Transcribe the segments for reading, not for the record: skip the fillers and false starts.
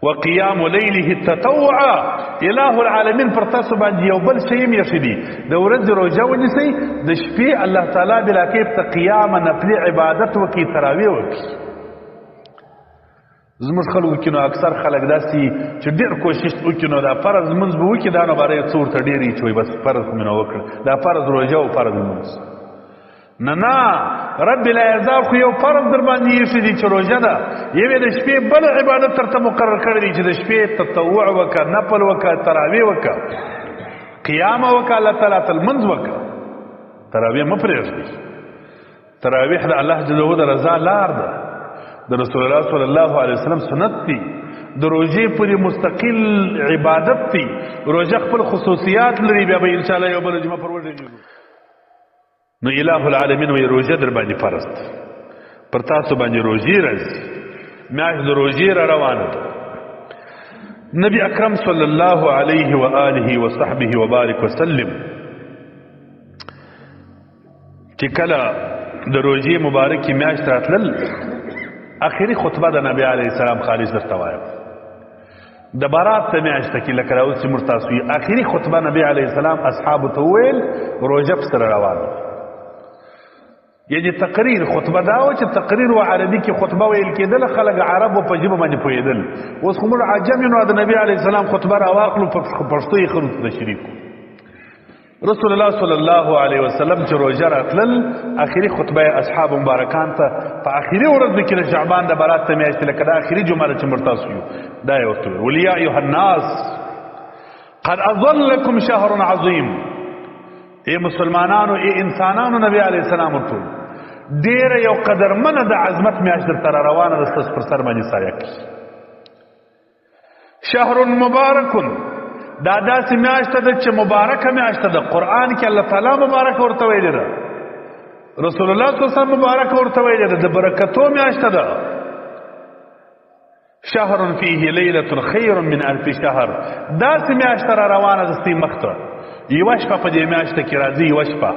وقیام لیله التطوع الہ العالمین پر تاسو باندې یو بل شی هم یشدي د ورځې روزه ونیسئ د شپې الله تعالی بلا کیف ته قیام نفلی عبادت وکي تراویح وکي زموږ خلکو کې نو اکثر خلک داسې چې ډېر کوشش وکړي نو دا فرض لمونځ به وکړي دا نو باره یې څو ورته ډېرې چې وایي بس فرض خو مې نو وکړه دا فرض روژه او فرض لمونځ نه رب العزا خو یو فرض در باندې ایښی دی چې روژه ده یوې د شپې بل عبادت درته مقرر کړی دی چې د شپې تطوع وکړه نفل وکړه تراویح وکړه قیام وکړه الله تعالی ته لمونځ وکړه تراویح مه پرېږدئ تراویح د الله جل وعلا د رضا لار ده د رسول الله صلی الله علیه وسلم سنت دی د روژې پورې مستقل عبادت دی روژه خپل خصوصیات لري بیا به انشاءالله یو بل جمعه پر وژنو نو الہ العالمین وی روژه در باندې فرض ده پر تاسو باندې روژې راځي میاشت د روژې را روانه ده نبی اکرم صلی الله علیه و آله و صحبه و بارک وسلم چې کله د روژې مبارکې میاشت راتلل اخری خطبه د نبی علیه السلام خالص درته وایم د برات ته میاشت کې لکه راوځي مرتاسوي اخری خطبه نبی علیه السلام اصحابو ته وویل روژه په سره روانه یعنی تقریر خطبه دا و چې تقریر و عربي کې خطبه ویل کېدل خلک عرب په ژبه باندې پوهېدل اوس خو موږ عجم یو د نبی علیه السلام خطبه راواخلو په پښتو یې ښه تشریح کړو رسول الله صلی الله علیه وسلم چې روژه راتلل اخري خطبه اصحاب مبارکان ته په اخري ورځ کې د شعبان د برات ته میاشت لکه د اخري جمعه چې مرتاسو یو دا یې ورته ویل یا ایها الناس قد اظلکم شهر عظیم ای مسلمانانو ای انسانانو نبی علیه السلام ورته ډېره یو قدرمنه د عظمت میاشت درته را روانه ده ستاسو پر سر باندې سایه کړي شهر مبارک دا داسې میاشت ده چې مبارکه میاشت ده قرآن کې الله تعالی مبارک ورته ویلې ده رسول الله صلی الله علیه وسلم مبارک ورته ویلې ده د برکتو میاشت ده شهر فيه لیلة خیر من الف شهر داسې میاشت را روانه ده ستاسو مخ ته یوه شپه په دې میاشته کې راځي یوه شپه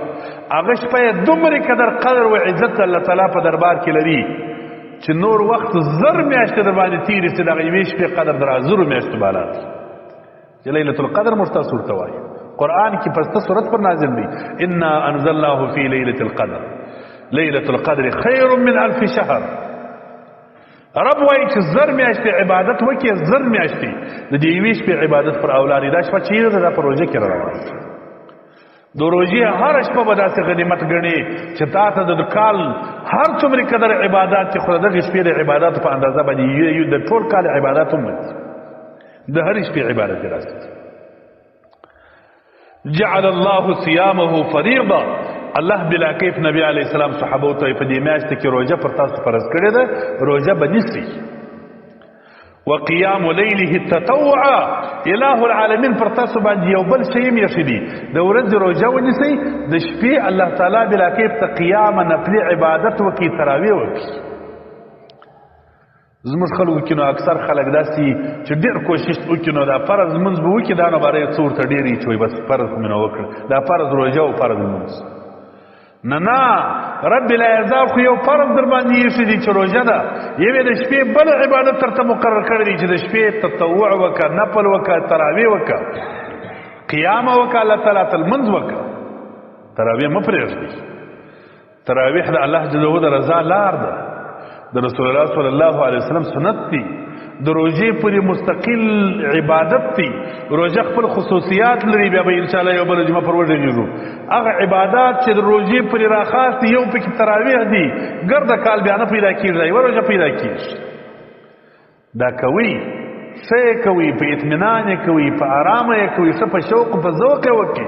هغه شپه یې دومره قدر و عزت الله تعالی په دربار کې لري چې نور وخت زر میاشتې در باندې تېرې سي دغه یوې شپې قدر در زرو میاشتو بالا چې لیلة القدر مرتاسو ورته وایي قرآن کې پسته صورت پر نازل دی انا انزلناه فی لیلة القدر لیلة القدر خیر من الف شهر رب وایي چې زر میاشتې عبادت وکړي زر میاشتې د دې یوې شپې عبادت پر اولاد دا شپه چیرې ده دا په روژه کې روانه د روژې هر شپه به داسې غنیمت ګڼې چې تا ته د کال هر څومره قدر عبادات چې خو د دغې شپې د عباداتو په اندازه باندې د ټول کال عبادات هم د هر شپې عبادت راځي جعل الله صيامه فريضه الله بلا کیف نبی علیہ السلام صحابه ته په دې میاشت کې روزه پر تاسو فرض کړی ده روزه بنسي وقيام ليله التطوع اله العالمین پر تاسو باندې یو بل شی هم یشدي د ورځې روزه ونیسئ د شپې الله تعالی بلا کیف ته قیام نفلی عبادت وکي تراویح وکي زموږ خلکو کې نو اکثر خلک داسې چې ډېر کوشش وکړي نو دا فرض لمونځ به وکړي دا نو باره یې څو ورته ډېرې چې وایي بس فرض خو مې نو وکړه دا فرض روژه او فرض لمونځ نه رب العزا خو یو فرض در باندې ایښی دی چې روژه ده یوې د شپې بل عبادت درته مقرر کړی دی چې د شپې تطوع وکړه نفل وکړه تراویح وکړه قیام وکړه الله تعالی ته لمونځ وکړه تراویح مه پرېږدئ تراویح د الله جل وعلا د رضا لار ده د رسول الله صلی الله علیه وسلم سنت دی د روژې پورې مستقل عبادت دی روژه خپل خصوصیات لري بیا به انشاءالله یو بل جمعه پر وژنو هغه عبادات چې د روژې پورې راخاص دي یو پکې تراویح دي ګرده کال بیا نه پیدا کېږي یوه روژه پیدا کېږي دا کوي څه یې کوي په اطمینان یې کوي په ارامه یې کوي څه په شوق په ذوق یې وکړي